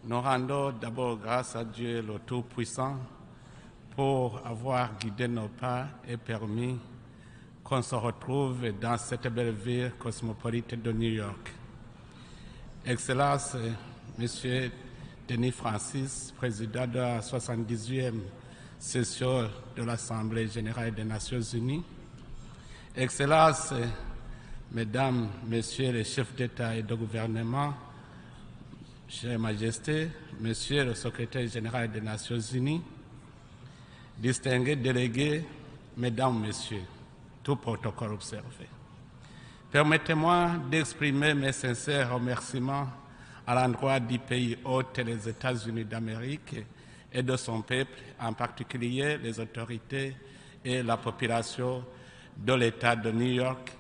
Nous rendons d'abord grâce à Dieu le Tout-Puissant pour avoir guidé nos pas et permis qu'on se retrouve dans cette belle ville cosmopolite de New York. Excellence, Monsieur Denis Francis, président de la 78e session de l'Assemblée générale des Nations unies. Excellence, Mesdames, Messieurs les chefs d'État et de gouvernement, Chère Majesté, Monsieur le secrétaire général des Nations unies, distingués délégués, Mesdames, Messieurs, tout protocole observé. Permettez-moi d'exprimer mes sincères remerciements à l'endroit du pays hôte, les États-Unis d'Amérique, et de son peuple, en particulier les autorités et la population de l'État de New York,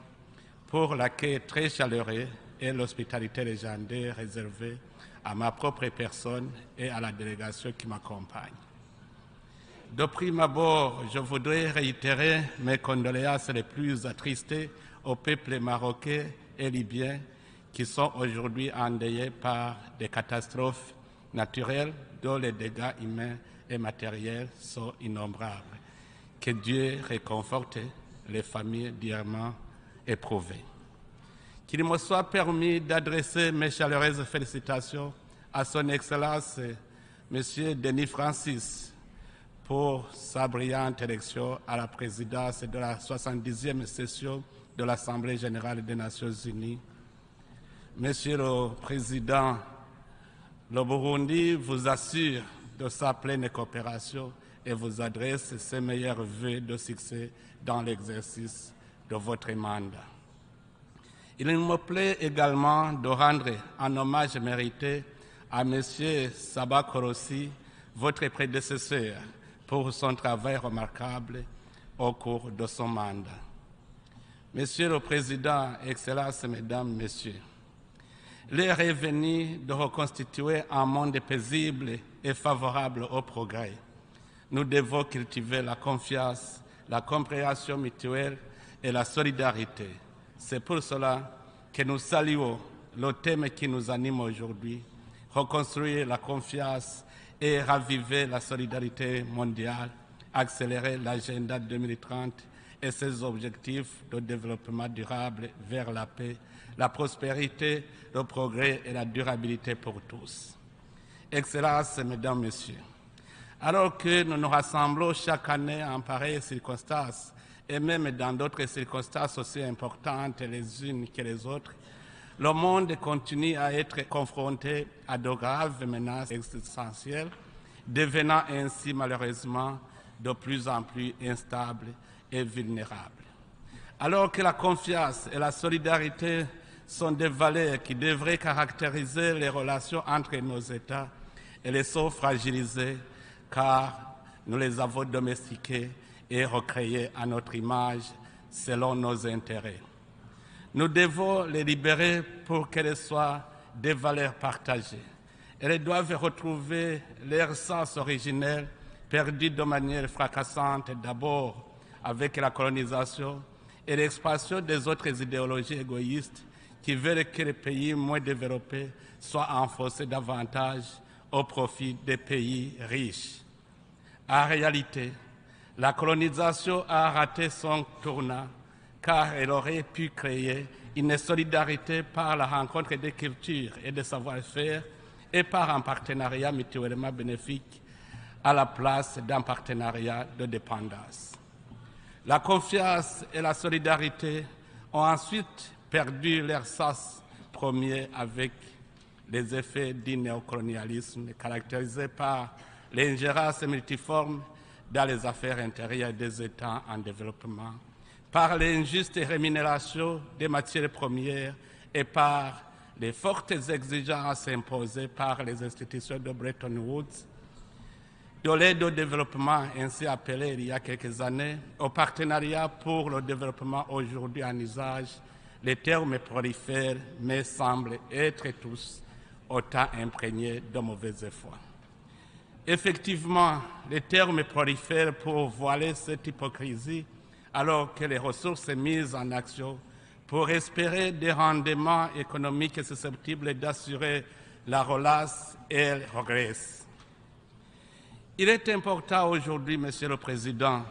pour l'accueil très chaleureux et l'hospitalité légendaire réservée à ma propre personne et à la délégation qui m'accompagne. De prime abord, je voudrais réitérer mes condoléances les plus attristées au peuple marocain et libyen qui sont aujourd'hui endeuillés par des catastrophes naturelles dont les dégâts humains et matériels sont innombrables. Que Dieu réconforte les familles durement éprouvées. Qu'il me soit permis d'adresser mes chaleureuses félicitations à son Excellence, M. Denis Francis, pour sa brillante élection à la présidence de la 70e session de l'Assemblée générale des Nations unies. Monsieur le Président, le Burundi vous assure de sa pleine coopération et vous adresse ses meilleurs vœux de succès dans l'exercice de votre mandat. Il me plaît également de rendre un hommage mérité à M. Saba Korossi, votre prédécesseur, pour son travail remarquable au cours de son mandat. Monsieur le Président, Excellences, Mesdames, Messieurs, l'heure est venue de reconstituer un monde paisible et favorable au progrès. Nous devons cultiver la confiance, la compréhension mutuelle et la solidarité. C'est pour cela que nous saluons le thème qui nous anime aujourd'hui, reconstruire la confiance et raviver la solidarité mondiale, accélérer l'agenda 2030 et ses objectifs de développement durable vers la paix, la prospérité, le progrès et la durabilité pour tous. Excellences, Mesdames, Messieurs, alors que nous nous rassemblons chaque année en pareilles circonstances, et même dans d'autres circonstances aussi importantes les unes que les autres, le monde continue à être confronté à de graves menaces existentielles, devenant ainsi malheureusement de plus en plus instable et vulnérable. Alors que la confiance et la solidarité sont des valeurs qui devraient caractériser les relations entre nos États, elles sont fragilisées car nous les avons domestiquées et recréées à notre image selon nos intérêts. Nous devons les libérer pour qu'elles soient des valeurs partagées. Elles doivent retrouver leur sens originel, perdu de manière fracassante d'abord avec la colonisation et l'expansion des autres idéologies égoïstes qui veulent que les pays moins développés soient enfoncés davantage au profit des pays riches. En réalité, la colonisation a raté son tournant car elle aurait pu créer une solidarité par la rencontre des cultures et des savoir-faire et par un partenariat mutuellement bénéfique à la place d'un partenariat de dépendance. La confiance et la solidarité ont ensuite perdu leur sens premier avec les effets du néocolonialisme caractérisé par l'ingérence multiforme dans les affaires intérieures des États en développement, par l'injuste rémunération des matières premières et par les fortes exigences imposées par les institutions de Bretton Woods, de l'aide au développement ainsi appelée il y a quelques années, au partenariat pour le développement aujourd'hui en usage, les termes prolifèrent mais semblent être tous autant imprégnés de mauvaise foi. Effectivement, les termes prolifèrent pour voiler cette hypocrisie alors que les ressources mises en action pour espérer des rendements économiques susceptibles d'assurer la relance elle regresse. Il est important aujourd'hui, Monsieur le Président,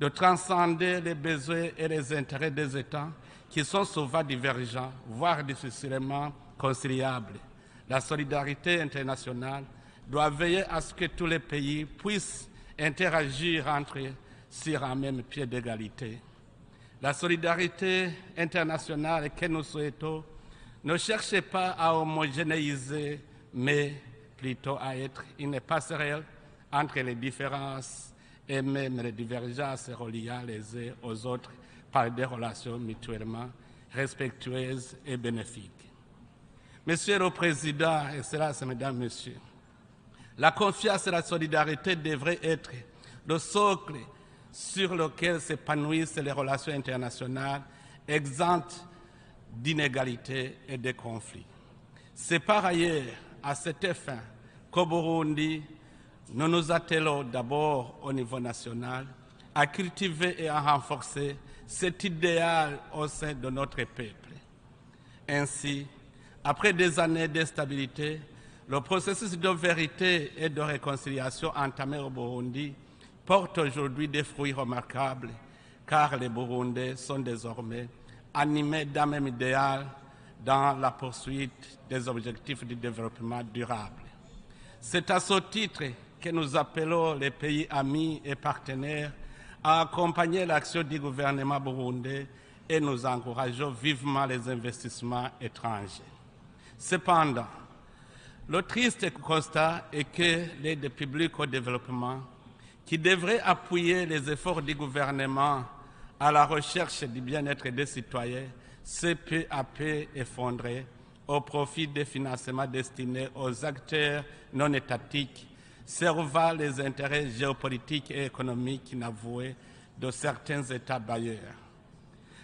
de transcender les besoins et les intérêts des États qui sont souvent divergents, voire difficilement conciliables. La solidarité internationale doit veiller à ce que tous les pays puissent interagir entre eux sur un même pied d'égalité. La solidarité internationale que nous souhaitons ne cherche pas à homogénéiser, mais plutôt à être une passerelle entre les différences et même les divergences reliant les uns aux autres par des relations mutuellement respectueuses et bénéfiques. Monsieur le Président, Excellences, Mesdames, Messieurs, la confiance et la solidarité devraient être le socle sur lequel s'épanouissent les relations internationales exemptes d'inégalités et de conflits. C'est par ailleurs à cette fin qu'au Burundi, nous nous attelons d'abord au niveau national à cultiver et à renforcer cet idéal au sein de notre peuple. Ainsi, après des années d'instabilité, le processus de vérité et de réconciliation entamé au Burundi porte aujourd'hui des fruits remarquables, car les Burundais sont désormais animés d'un même idéal dans la poursuite des objectifs du développement durable. C'est à ce titre que nous appelons les pays amis et partenaires à accompagner l'action du gouvernement burundais et nous encourageons vivement les investissements étrangers. Cependant, le triste constat est que l'aide publique au développement, qui devrait appuyer les efforts du gouvernement à la recherche du bien-être des citoyens, s'est peu à peu effondrée au profit des financements destinés aux acteurs non étatiques servant les intérêts géopolitiques et économiques inavoués de certains États bailleurs.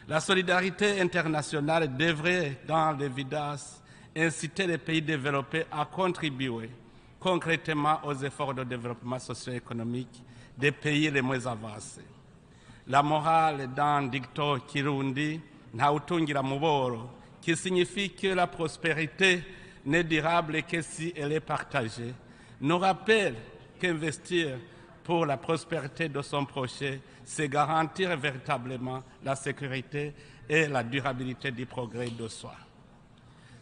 La solidarité internationale devrait, dans l'évidence, inciter les pays développés à contribuer concrètement aux efforts de développement socio-économique des pays les moins avancés. La morale dans dicton Kirundi, Nautungira Muboro, qui signifie que la prospérité n'est durable que si elle est partagée, nous rappelle qu'investir pour la prospérité de son prochain, c'est garantir véritablement la sécurité et la durabilité du progrès de soi.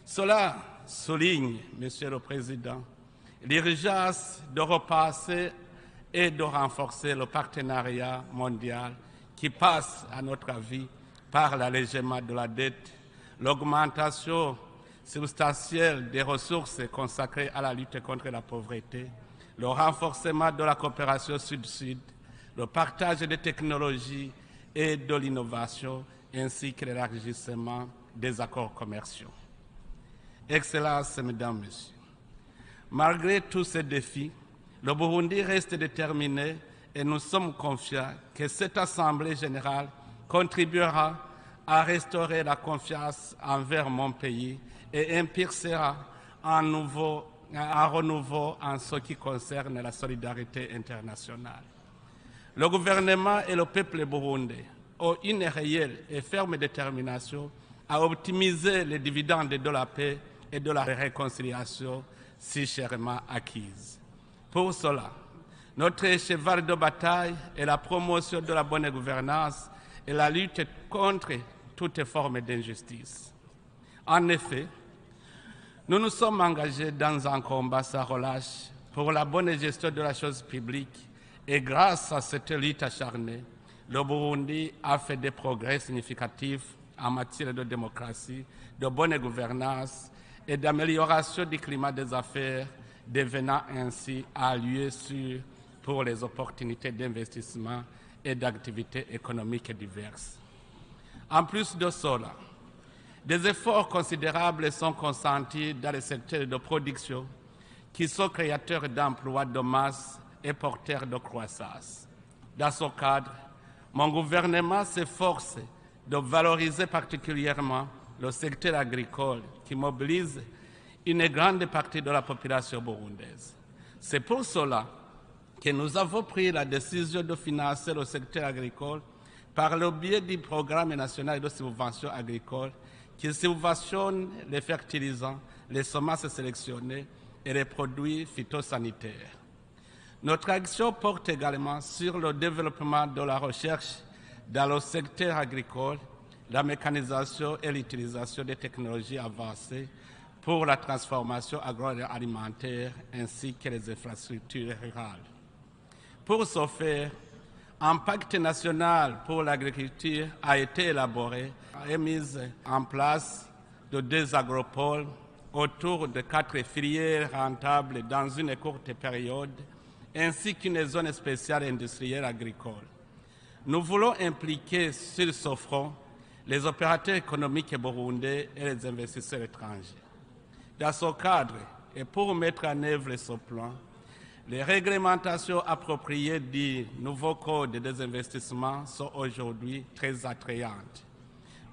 Cela souligne, Monsieur le Président, l'urgence de repasser et de renforcer le partenariat mondial qui passe, à notre avis, par l'allègement de la dette, l'augmentation substantielle des ressources consacrées à la lutte contre la pauvreté, le renforcement de la coopération sud-sud, le partage des technologies et de l'innovation, ainsi que l'élargissement des accords commerciaux. Excellences, Mesdames, Messieurs, malgré tous ces défis, le Burundi reste déterminé et nous sommes confiants que cette Assemblée générale contribuera à restaurer la confiance envers mon pays et impulsera un renouveau en ce qui concerne la solidarité internationale. Le gouvernement et le peuple burundais ont une réelle et ferme détermination à optimiser les dividendes de la paix et de la réconciliation si chèrement acquises. Pour cela, notre cheval de bataille est la promotion de la bonne gouvernance et la lutte contre toute forme d'injustice. En effet, nous nous sommes engagés dans un combat sans relâche pour la bonne gestion de la chose publique et grâce à cette lutte acharnée, le Burundi a fait des progrès significatifs en matière de démocratie, de bonne gouvernance et d'amélioration du climat des affaires, devenant ainsi un lieu sûr pour les opportunités d'investissement et d'activités économiques diverses. En plus de cela, des efforts considérables sont consentis dans les secteurs de production qui sont créateurs d'emplois de masse et porteurs de croissance. Dans ce cadre, mon gouvernement s'efforce de valoriser particulièrement le secteur agricole qui mobilise une grande partie de la population burundaise. C'est pour cela que nous avons pris la décision de financer le secteur agricole par le biais du programme national de subvention agricole qui subventionne les fertilisants, les semences sélectionnées et les produits phytosanitaires. Notre action porte également sur le développement de la recherche dans le secteur agricole, la mécanisation et l'utilisation des technologies avancées pour la transformation agroalimentaire ainsi que les infrastructures rurales. Pour ce faire, un pacte national pour l'agriculture a été élaboré et mis en place de 2 agropoles autour de 4 filières rentables dans une courte période, ainsi qu'une zone spéciale industrielle agricole. Nous voulons impliquer sur ce front les opérateurs économiques burundais et les investisseurs étrangers. Dans ce cadre, et pour mettre en œuvre ce plan, les réglementations appropriées du nouveau Code des investissements sont aujourd'hui très attrayantes.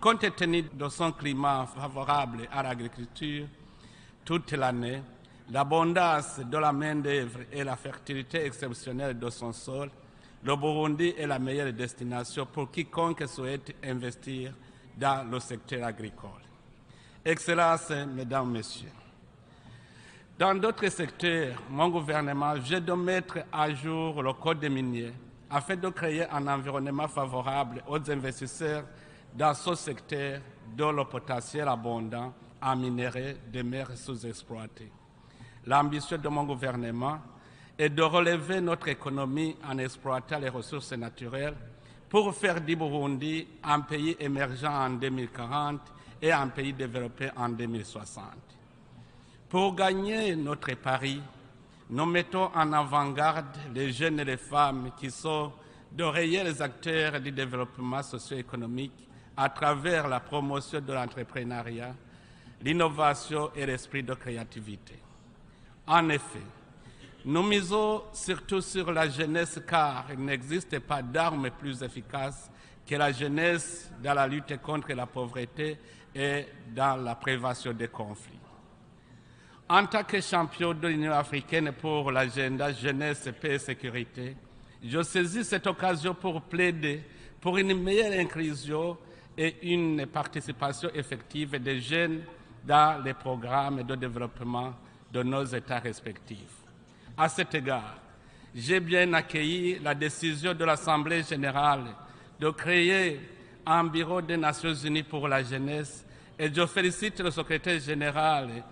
Compte tenu de son climat favorable à l'agriculture toute l'année, l'abondance de la main-d'œuvre et la fertilité exceptionnelle de son sol, le Burundi est la meilleure destination pour quiconque souhaite investir dans le secteur agricole. Excellences, Mesdames, Messieurs, dans d'autres secteurs, mon gouvernement vient de mettre à jour le Code des miniers afin de créer un environnement favorable aux investisseurs dans ce secteur dont le potentiel abondant en minerais demeure sous-exploité. L'ambition de mon gouvernement est de relever notre économie en exploitant les ressources naturelles pour faire du Burundi un pays émergent en 2040 et un pays développé en 2060. Pour gagner notre pari, nous mettons en avant-garde les jeunes et les femmes qui sont de réels acteurs du développement socio-économique à travers la promotion de l'entrepreneuriat, l'innovation et l'esprit de créativité. En effet, nous misons surtout sur la jeunesse car il n'existe pas d'arme plus efficace que la jeunesse dans la lutte contre la pauvreté et dans la prévention des conflits. En tant que champion de l'Union africaine pour l'agenda jeunesse, paix et sécurité, je saisis cette occasion pour plaider pour une meilleure inclusion et une participation effective des jeunes dans les programmes de développement de nos États respectifs. À cet égard, j'ai bien accueilli la décision de l'Assemblée générale de créer un bureau des Nations unies pour la jeunesse et je félicite le secrétaire général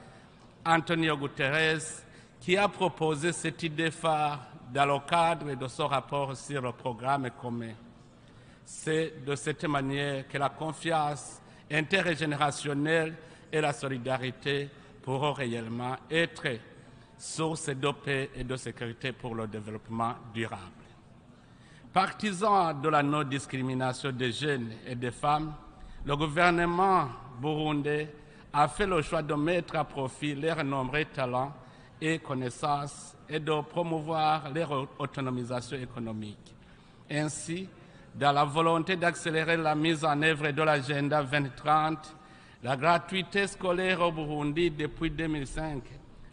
Antonio Guterres qui a proposé cette idée phare dans le cadre de son rapport sur le programme commun. C'est de cette manière que la confiance intergénérationnelle et la solidarité pourront réellement être source de paix et de sécurité pour le développement durable. Partisan de la non-discrimination des jeunes et des femmes, le gouvernement burundais a fait le choix de mettre à profit leurs nombreux talents et connaissances et de promouvoir leur autonomisation économique. Ainsi, dans la volonté d'accélérer la mise en œuvre de l'agenda 2030, la gratuité scolaire au Burundi depuis 2005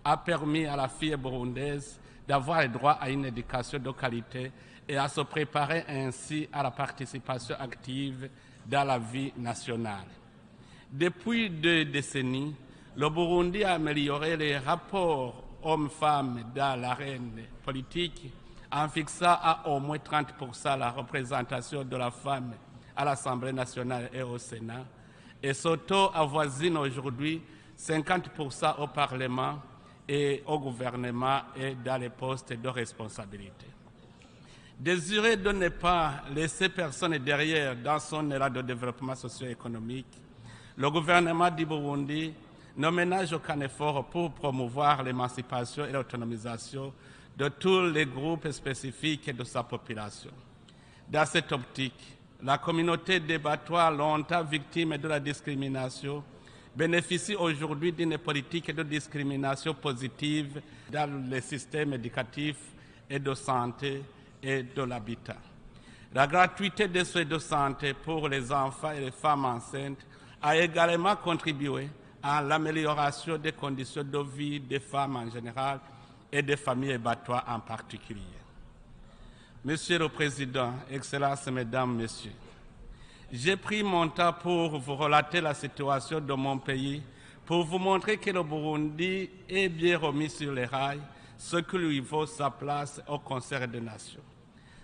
a permis à la fille burundaise d'avoir le droit à une éducation de qualité et à se préparer ainsi à la participation active dans la vie nationale. Depuis 2 décennies, le Burundi a amélioré les rapports hommes-femmes dans l'arène politique en fixant à au moins 30% la représentation de la femme à l'Assemblée nationale et au Sénat, et ce taux avoisine aujourd'hui 50% au Parlement et au gouvernement et dans les postes de responsabilité. Désiré de ne pas laisser personne derrière dans son élan de développement socio-économique, le gouvernement du Burundi ne ménage aucun effort pour promouvoir l'émancipation et l'autonomisation de tous les groupes spécifiques de sa population. Dans cette optique, la communauté des Battois, longtemps victime de la discrimination, bénéficie aujourd'hui d'une politique de discrimination positive dans les systèmes éducatifs et de santé et de l'habitat. La gratuité des soins de santé pour les enfants et les femmes enceintes a également contribué à l'amélioration des conditions de vie des femmes en général et des familles battois en particulier. Monsieur le Président, Excellences, Mesdames, Messieurs, j'ai pris mon temps pour vous relater la situation de mon pays pour vous montrer que le Burundi est bien remis sur les rails, ce qui lui vaut sa place au concert des nations.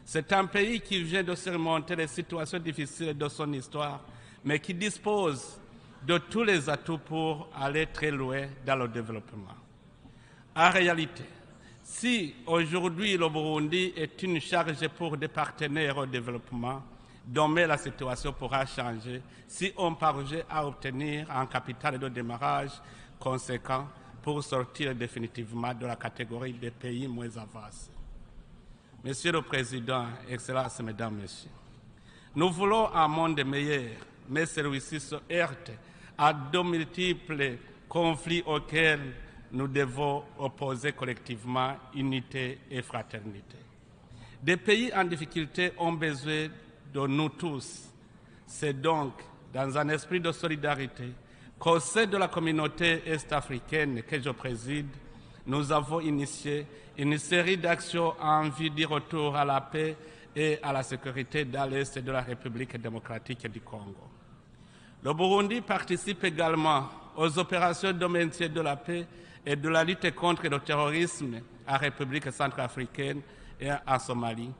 C'est un pays qui vient de surmonter les situations difficiles de son histoire, mais qui dispose de tous les atouts pour aller très loin dans le développement. En réalité, si aujourd'hui le Burundi est une charge pour des partenaires au développement, demain la situation pourra changer si on parvient à obtenir un capital de démarrage conséquent pour sortir définitivement de la catégorie des pays moins avancés. Monsieur le Président, Excellences, Mesdames, Messieurs, nous voulons un monde meilleur, mais celui-ci se heurte à de multiples conflits auxquels nous devons opposer collectivement unité et fraternité. Des pays en difficulté ont besoin de nous tous. C'est donc dans un esprit de solidarité qu'au sein de la communauté est-africaine que je préside, nous avons initié une série d'actions en vue du retour à la paix et à la sécurité dans l'Est de la République démocratique du Congo. Le Burundi participe également aux opérations de maintien de la paix et de la lutte contre le terrorisme en République centrafricaine et en Somalie,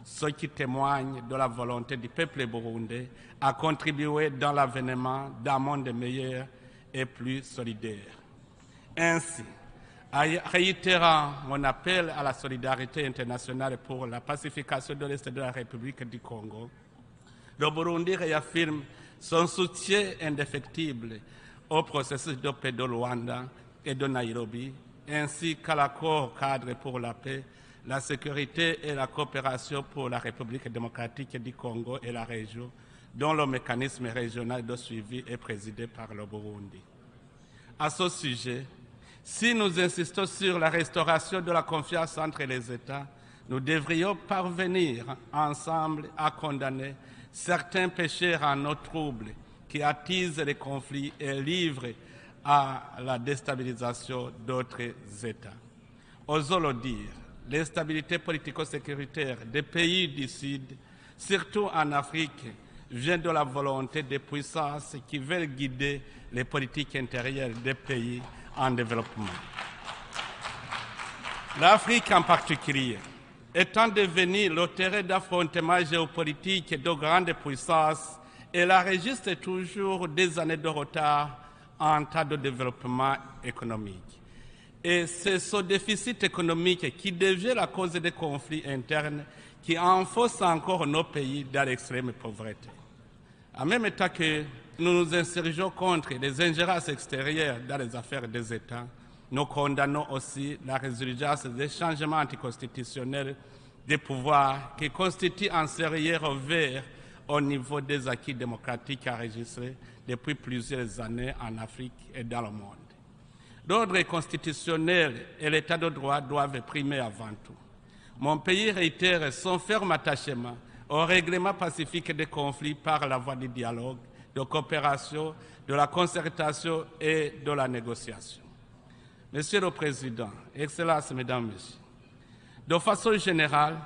ce qui témoigne de la volonté du peuple burundais à contribuer dans l'avènement d'un monde meilleur et plus solidaire. Ainsi, en réitérant mon appel à la solidarité internationale pour la pacification de l'Est de la République du Congo, le Burundi réaffirme son soutien indéfectible au processus de paix de Luanda et de Nairobi, ainsi qu'à l'accord cadre pour la paix, la sécurité et la coopération pour la République démocratique du Congo et la région, dont le mécanisme régional de suivi est présidé par le Burundi. À ce sujet, si nous insistons sur la restauration de la confiance entre les États, nous devrions parvenir ensemble à condamner certains péchés en eau trouble qui attisent les conflits et livrent à la déstabilisation d'autres États. Osons le dire, l'instabilité politico-sécuritaire des pays du Sud, surtout en Afrique, vient de la volonté des puissances qui veulent guider les politiques intérieures des pays en développement. L'Afrique en particulier, étant devenue le terrain d'affrontement géopolitique de grandes puissances, elle enregistre toujours des années de retard en temps de développement économique. Et c'est ce déficit économique qui devient la cause des conflits internes qui enfonce encore nos pays dans l'extrême pauvreté. En même temps que nous nous insurgeons contre les ingérences extérieures dans les affaires des États, nous condamnons aussi la résurgence des changements anticonstitutionnels des pouvoirs qui constituent un sérieux revers au niveau des acquis démocratiques enregistrés depuis plusieurs années en Afrique et dans le monde. L'ordre constitutionnel et l'état de droit doivent primer avant tout. Mon pays réitère son ferme attachement au règlement pacifique des conflits par la voie du dialogue, de coopération, de la concertation et de la négociation. Monsieur le Président, Excellences, Mesdames, Messieurs, de façon générale,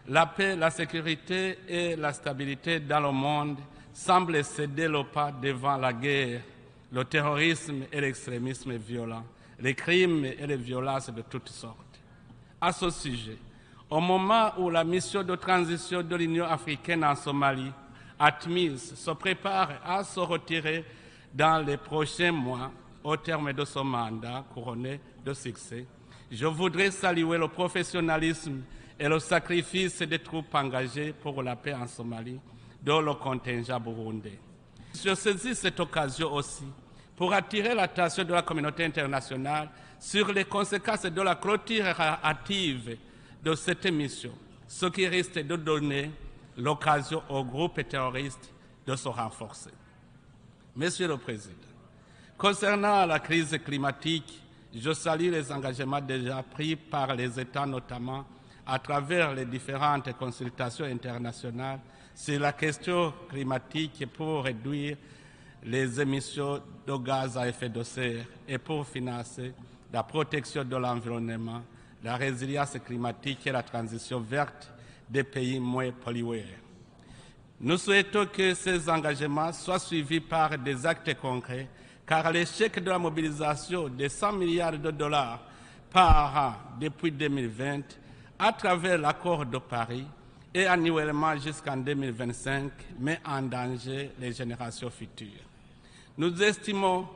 la paix, la sécurité et la stabilité dans le monde semblent céder le pas devant la guerre, le terrorisme et l'extrémisme violent, les crimes et les violences de toutes sortes. À ce sujet, au moment où la mission de transition de l'Union africaine en Somalie, ATMIS, se prépare à se retirer dans les prochains mois au terme de son mandat couronné de succès, je voudrais saluer le professionnalisme et le sacrifice des troupes engagées pour la paix en Somalie, dont le contingent burundais. Je saisis cette occasion aussi pour attirer l'attention de la communauté internationale sur les conséquences de la clôture hâtive de cette mission, ce qui risque de donner l'occasion aux groupes terroristes de se renforcer. Monsieur le Président, concernant la crise climatique, je salue les engagements déjà pris par les États, notamment à travers les différentes consultations internationales sur la question climatique pour réduire les émissions de gaz à effet de serre et pour financer la protection de l'environnement, la résilience climatique et la transition verte des pays moins pollueurs. Nous souhaitons que ces engagements soient suivis par des actes concrets car l'échec de la mobilisation de 100 milliards de dollars par an depuis 2020 à travers l'accord de Paris et annuellement jusqu'en 2025 met en danger les générations futures. Nous estimons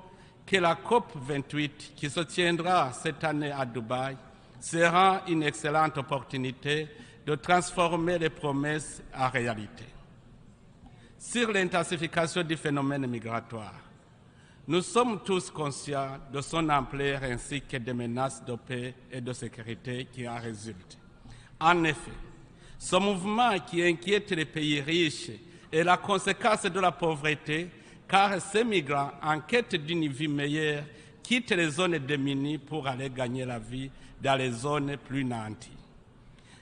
que la COP28 qui se tiendra cette année à Dubaï sera une excellente opportunité de transformer les promesses en réalité. Sur l'intensification du phénomène migratoire, nous sommes tous conscients de son ampleur ainsi que des menaces de paix et de sécurité qui en résultent. En effet, ce mouvement qui inquiète les pays riches est la conséquence de la pauvreté, car ces migrants, en quête d'une vie meilleure, quittent les zones démunies pour aller gagner la vie dans les zones plus nanties.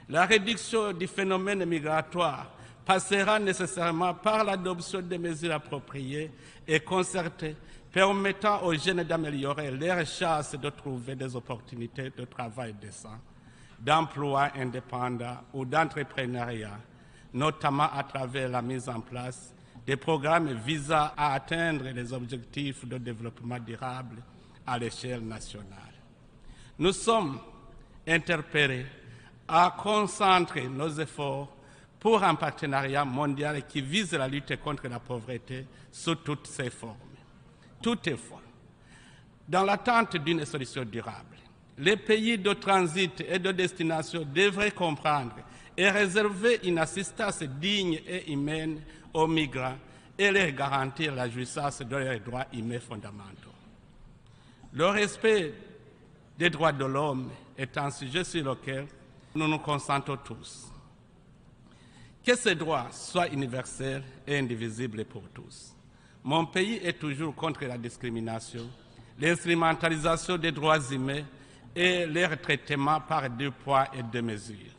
La réduction du phénomène migratoire passera nécessairement par l'adoption de mesures appropriées et concertées permettant aux jeunes d'améliorer leurs chances de trouver des opportunités de travail décent, d'emploi indépendant ou d'entrepreneuriat, notamment à travers la mise en place des programmes visant à atteindre les objectifs de développement durable à l'échelle nationale. Nous sommes interpellés à concentrer nos efforts pour un partenariat mondial qui vise la lutte contre la pauvreté sous toutes ses formes. Toutefois, dans l'attente d'une solution durable, les pays de transit et de destination devraient comprendre et réserver une assistance digne et humaine aux migrants et leur garantir la jouissance de leurs droits humains fondamentaux. Le respect des droits de l'homme est un sujet sur lequel nous nous concentrons tous. Que ces droits soient universels et indivisibles pour tous. Mon pays est toujours contre la discrimination, l'instrumentalisation des droits humains et leur traitement par deux poids et deux mesures.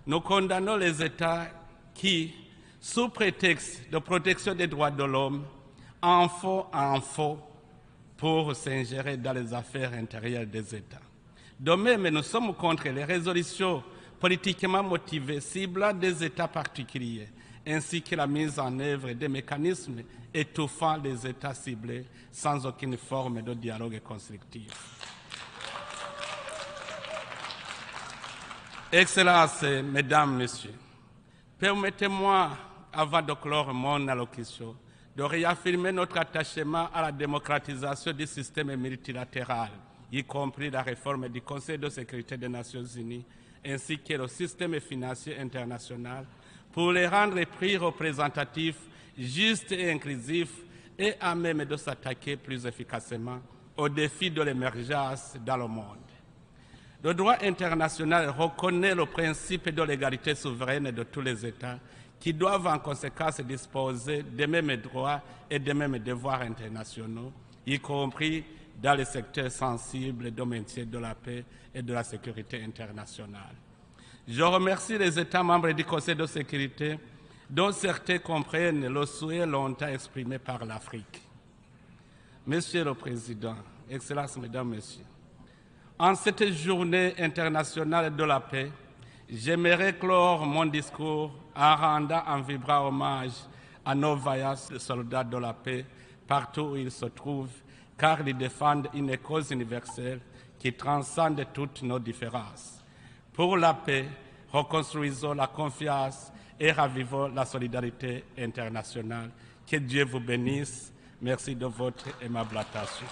Nous condamnons les États qui, sous prétexte de protection des droits de l'homme, en font pour s'ingérer dans les affaires intérieures des États. De même, nous sommes contre les résolutions politiquement motivées ciblant des États particuliers, ainsi que la mise en œuvre des mécanismes étouffant les États ciblés sans aucune forme de dialogue constructif. Excellences, Mesdames, Messieurs, permettez-moi, avant de clore mon allocution, de réaffirmer notre attachement à la démocratisation du système multilatéral, y compris la réforme du Conseil de sécurité des Nations Unies, ainsi que le système financier international, pour les rendre plus représentatifs, justes et inclusifs, et à même de s'attaquer plus efficacement aux défis de l'émergence dans le monde. Le droit international reconnaît le principe de l'égalité souveraine de tous les États qui doivent en conséquence disposer des mêmes droits et des mêmes devoirs internationaux, y compris dans les secteurs sensibles de maintien de la paix et de la sécurité internationale. Je remercie les États membres du Conseil de sécurité, dont certains comprennent le souhait longtemps exprimé par l'Afrique. Monsieur le Président, Excellences, Mesdames, Messieurs, en cette journée internationale de la paix, j'aimerais clore mon discours en rendant un vibrant hommage à nos vaillants soldats de la paix partout où ils se trouvent, car ils défendent une cause universelle qui transcende toutes nos différences. Pour la paix, reconstruisons la confiance et ravivons la solidarité internationale. Que Dieu vous bénisse. Merci de votre aimable attention.